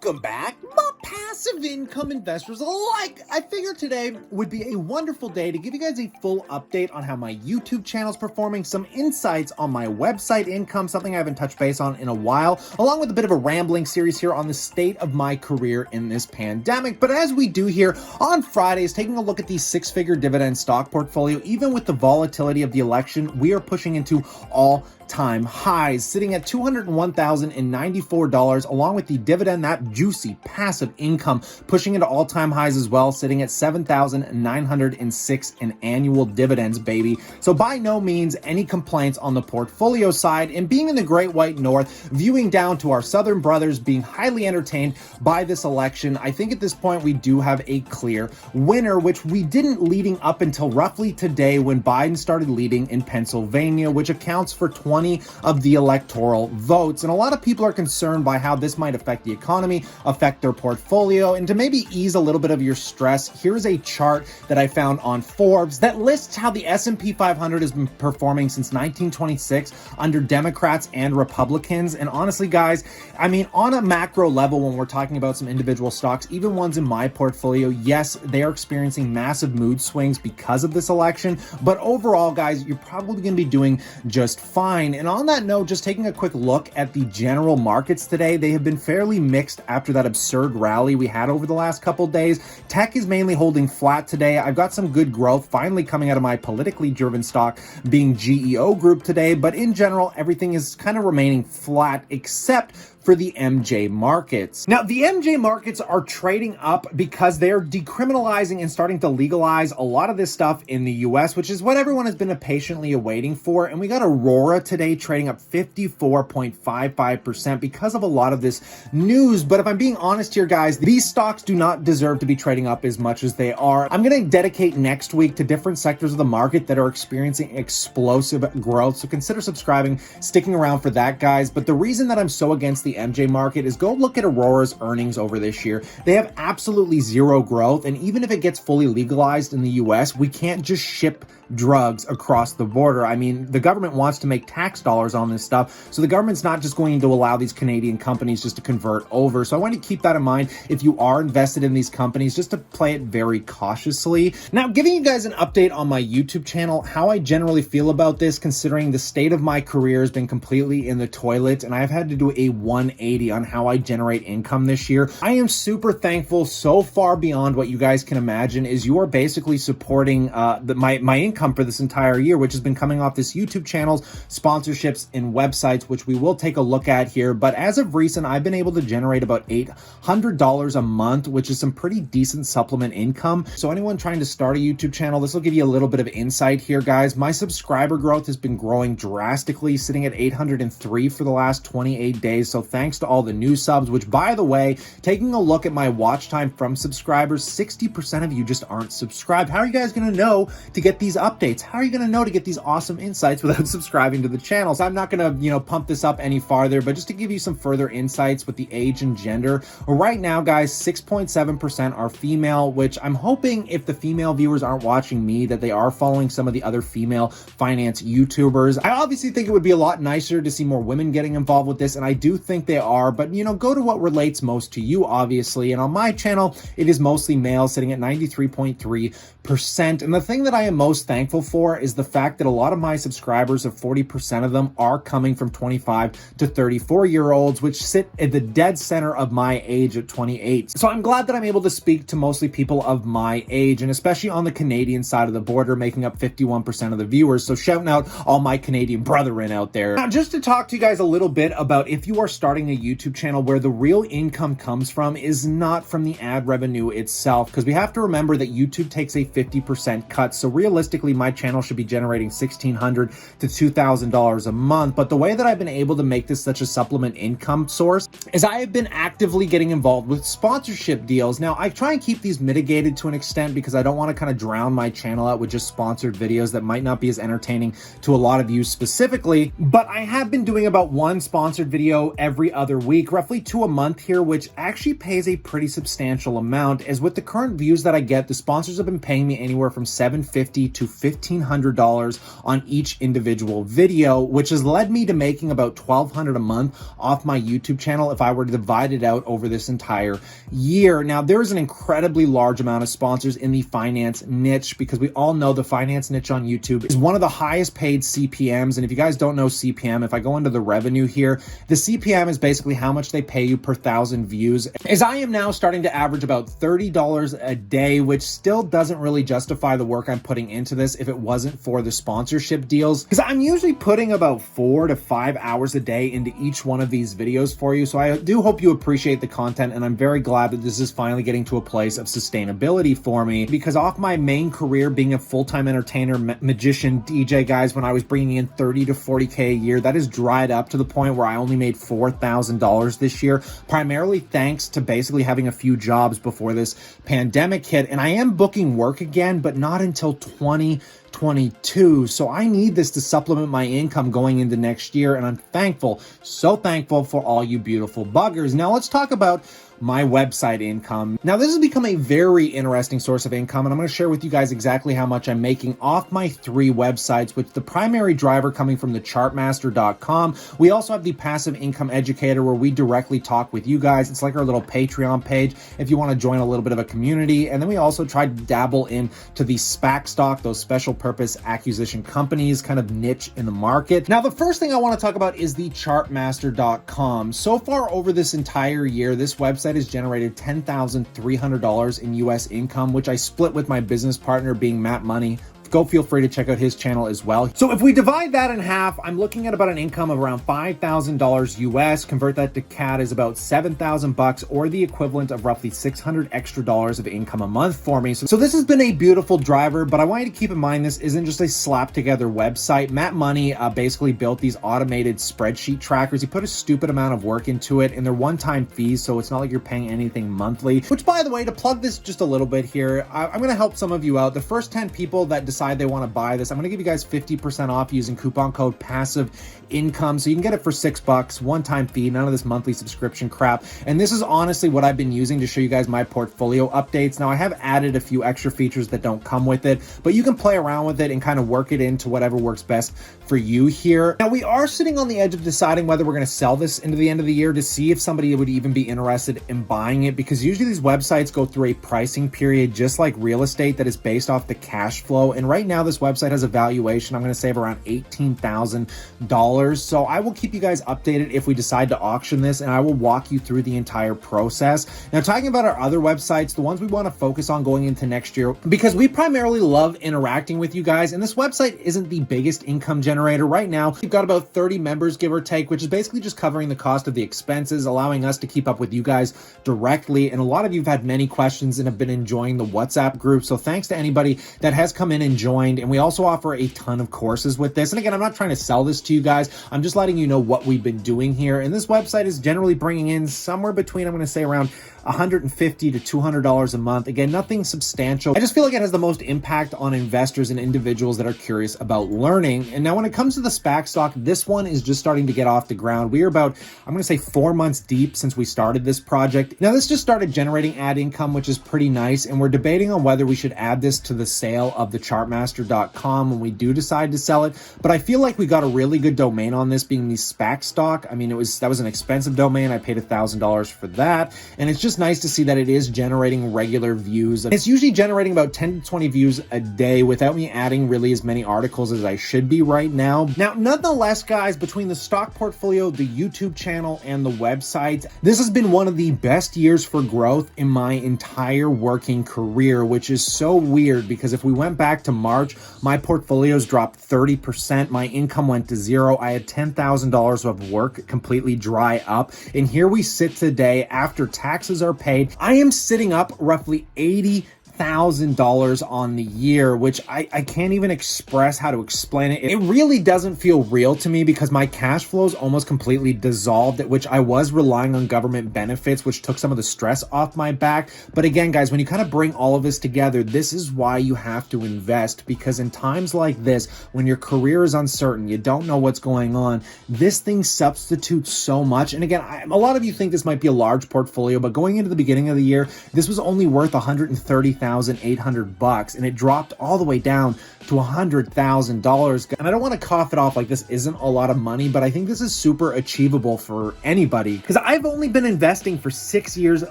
Welcome back, my passive income investors alike. I figured today would be a wonderful day to give you guys a full update on how my YouTube channel is performing, some insights on my website income, something I haven't touched base on in a while, along with a bit of a rambling series here on the state of my career in this pandemic. But as we do here on Fridays, taking a look at the six-figure dividend stock portfolio, even with the volatility of the election, we are pushing into all-time highs, sitting at $201,094, along with the dividend, that juicy passive income, pushing into all-time highs as well, sitting at $7,906 in annual dividends, baby. So by no means any complaints on the portfolio side, and being in the Great White North, viewing down to our Southern brothers, being highly entertained by this election, I think at this point we do have a clear winner, which we didn't leading up until roughly today when Biden started leading in Pennsylvania, which accounts for 20 of the electoral votes. And a lot of people are concerned by how this might affect the economy, affect their portfolio. And to maybe ease a little bit of your stress, here's a chart that I found on Forbes that lists how the S&P 500 has been performing since 1926 under Democrats and Republicans. And honestly, guys, I mean, on a macro level, when we're talking about some individual stocks, even ones in my portfolio, yes, they are experiencing massive mood swings because of this election. But overall, guys, you're probably going to be doing just fine. And on that note, just taking a quick look at the general markets today, they have been fairly mixed after that absurd rally we had over the last couple days. Tech is mainly holding flat today. I've got some good growth finally coming out of my politically driven stock being GEO Group today, but in general, everything is kind of remaining flat except for the MJ markets. Now, the MJ markets are trading up because they're decriminalizing and starting to legalize a lot of this stuff in the US, which is what everyone has been patiently awaiting for. And we got Aurora today trading up 54.55% because of a lot of this news. But if I'm being honest here, guys, these stocks do not deserve to be trading up as much as they are. I'm going to dedicate next week to different sectors of the market that are experiencing explosive growth. So consider subscribing, sticking around for that, guys. But the reason that I'm so against the MJ market is go look at Aurora's earnings over this year. They have absolutely zero growth. And even if it gets fully legalized in the US, we can't just ship drugs across the border. I mean, the government wants to make tax dollars on this stuff. So the government's not just going to allow these Canadian companies just to convert over. So I want to keep that in mind if you are invested in these companies, just to play it very cautiously. Now, giving you guys an update on my YouTube channel, how I generally feel about this, considering the state of my career has been completely in the toilet, and I've had to do a 180 on how I generate income this year. I am super thankful, so far beyond what you guys can imagine, is you are basically supporting my income for this entire year, which has been coming off this YouTube channel's sponsorships and websites, which we will take a look at here. But as of recent, I've been able to generate about $800 a month, which is some pretty decent supplement income. So anyone trying to start a YouTube channel, this will give you a little bit of insight here, guys. My subscriber growth has been growing drastically, sitting at 803 for the last 28 days. So thanks to all the new subs, which, by the way, taking a look at my watch time from subscribers, 60% of you just aren't subscribed. How are you guys going to know to get these updates? How are you going to know to get these awesome insights without subscribing to the channel? So I'm not going to, pump this up any farther, but just to give you some further insights with the age and gender. Right now, guys, 6.7% are female, which I'm hoping if the female viewers aren't watching me, that they are following some of the other female finance YouTubers. I obviously think it would be a lot nicer to see more women getting involved with this, and I do think they are, but go to what relates most to you, obviously. And on my channel, it is mostly male, sitting at 93.3%. And the thing that I am most thankful for is the fact that a lot of my subscribers, of 40% of them, are coming from 25 to 34-year-olds, which sit at the dead center of my age at 28. So I'm glad that I'm able to speak to mostly people of my age, and especially on the Canadian side of the border, making up 51% of the viewers. So shouting out all my Canadian brethren out there. Now, just to talk to you guys a little bit about if you are starting a YouTube channel, where the real income comes from is not from the ad revenue itself, because we have to remember that YouTube takes a 50% cut. So realistically, my channel should be generating $1,600 to $2,000 a month. But the way that I've been able to make this such a supplement income source is I have been actively getting involved with sponsorship deals. Now, I try and keep these mitigated to an extent because I don't want to kind of drown my channel out with just sponsored videos that might not be as entertaining to a lot of you specifically. But I have been doing about one sponsored video every other week, roughly 2 a month here, which actually pays a pretty substantial amount. As with the current views that I get, the sponsors have been paying me anywhere from $750 to $1,500 on each individual video, which has led me to making about $1,200 a month off my YouTube channel if I were to divide it out over this entire year. Now, there is an incredibly large amount of sponsors in the finance niche, because we all know the finance niche on YouTube is one of the highest paid CPMs. And if you guys don't know CPM, if I go into the revenue here, the CPM is basically how much they pay you per 1,000 views. As I am now starting to average about $30 a day, which still doesn't really justify the work I'm putting into this if it wasn't for the sponsorship deals, because I'm usually putting about 4 to 5 hours a day into each one of these videos for you. So I do hope you appreciate the content, and I'm very glad that this is finally getting to a place of sustainability for me, because off my main career being a full-time entertainer, magician, DJ, guys, when I was bringing in 30 to 40K a year, that has dried up to the point where I only made $4,000 this year, primarily thanks to basically having a few jobs before this pandemic hit. And I am booking work again, but not until 2022. So I need this to supplement my income going into next year. And I'm thankful, so thankful for all you beautiful buggers. Now let's talk about my website income. Now, this has become a very interesting source of income, and I'm going to share with you guys exactly how much I'm making off my 3 websites, with the primary driver coming from the chartmaster.com. We also have the Passive Income Educator, where we directly talk with you guys. It's like our little Patreon page if you want to join a little bit of a community. And then we also try to dabble into the SPAC stock, those special purpose acquisition companies, kind of niche in the market. Now, the first thing I want to talk about is the chartmaster.com. So far over this entire year, this website has generated $10,300 in US income, which I split with my business partner, being Matt Money. Go feel free to check out his channel as well. So if we divide that in half, I'm looking at about an income of around $5,000 US. Convert that to CAD is about $7,000 or the equivalent of roughly $600 extra of income a month for me. So this has been a beautiful driver, but I want you to keep in mind this isn't just a slap together website. Matt Money basically built these automated spreadsheet trackers. He put a stupid amount of work into it, and they're one-time fees, so it's not like you're paying anything monthly. Which, by the way, to plug this just a little bit here, I'm going to help some of you out. The first 10 people that decide they want to buy this, I'm going to give you guys 50% off using coupon code passive income. So you can get it for $6, one-time fee, none of this monthly subscription crap. And this is honestly what I've been using to show you guys my portfolio updates. Now, I have added a few extra features that don't come with it, but you can play around with it and kind of work it into whatever works best for you here. Now, we are sitting on the edge of deciding whether we're going to sell this into the end of the year to see if somebody would even be interested in buying it, because usually these websites go through a pricing period just like real estate that is based off the cash flow. And right now this website has a valuation, I'm going to say, of around $18,000. So I will keep you guys updated if we decide to auction this, and I will walk you through the entire process. Now, talking about our other websites, the ones we want to focus on going into next year, because we primarily love interacting with you guys, and this website isn't the biggest income generator right now. We've got about 30 members, give or take, which is basically just covering the cost of the expenses, allowing us to keep up with you guys directly. And a lot of you have had many questions and have been enjoying the WhatsApp group. So thanks to anybody that has come in and joined. And we also offer a ton of courses with this. And again, I'm not trying to sell this to you guys. I'm just letting you know what we've been doing here. And this website is generally bringing in somewhere between, I'm going to say, around $150 to $200 a month. Again, nothing substantial. I just feel like it has the most impact on investors and individuals that are curious about learning. And now when it comes to the SPAC stock, this one is just starting to get off the ground. We are about, I'm going to say, 4 months deep since we started this project. Now, this just started generating ad income, which is pretty nice. And we're debating on whether we should add this to the sale of the chartmaster.com when we do decide to sell it. But I feel like we got a really good domain on this, being the SPAC stock. I mean, that was an expensive domain. I paid $1,000 for that. And it's just nice to see that it is generating regular views. It's usually generating about 10 to 20 views a day without me adding really as many articles as I should be right now. Now, nonetheless, guys, between the stock portfolio, the YouTube channel, and the website, this has been one of the best years for growth in my entire working career, which is so weird because if we went back to March, my portfolios dropped 30%. My income went to zero. I had $10,000 of work completely dry up. And here we sit today after taxes are paid. I am sitting up roughly $80,000 on the year, which I can't even express how to explain it. It really doesn't feel real to me because my cash flows almost completely dissolved, at which I was relying on government benefits, which took some of the stress off my back. But again, guys, when you kind of bring all of this together, this is why you have to invest, because in times like this, when your career is uncertain, you don't know what's going on, this thing substitutes so much. And again, a lot of you think this might be a large portfolio, but going into the beginning of the year, this was only worth $130,000 $99,800 bucks, and it dropped all the way down to $100,000. And I don't want to cough it off like this isn't a lot of money, but I think this is super achievable for anybody, because I've only been investing for 6 years,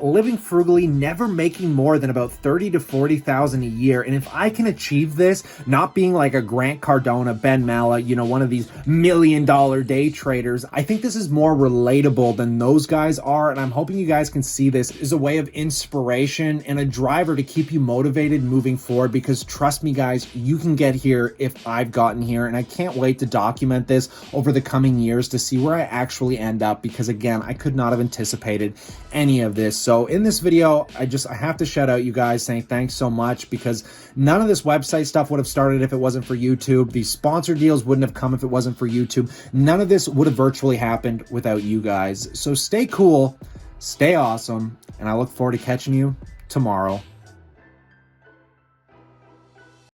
living frugally, never making more than about 30 to 40,000 a year. And if I can achieve this, not being like a Grant Cardone, Ben Mala, you know, one of these $1 million day traders, I think this is more relatable than those guys are. And I'm hoping you guys can see this as a way of inspiration and a driver to keep you motivated moving forward, because trust me guys, you can get here if I've gotten here, and I can't wait to document this over the coming years to see where I actually end up, because again, I could not have anticipated any of this. So in this video, I have to shout out you guys, saying thanks so much, because none of this website stuff would have started if it wasn't for YouTube. These sponsor deals wouldn't have come if it wasn't for YouTube. None of this would have virtually happened without you guys. So stay cool, stay awesome, and I look forward to catching you tomorrow.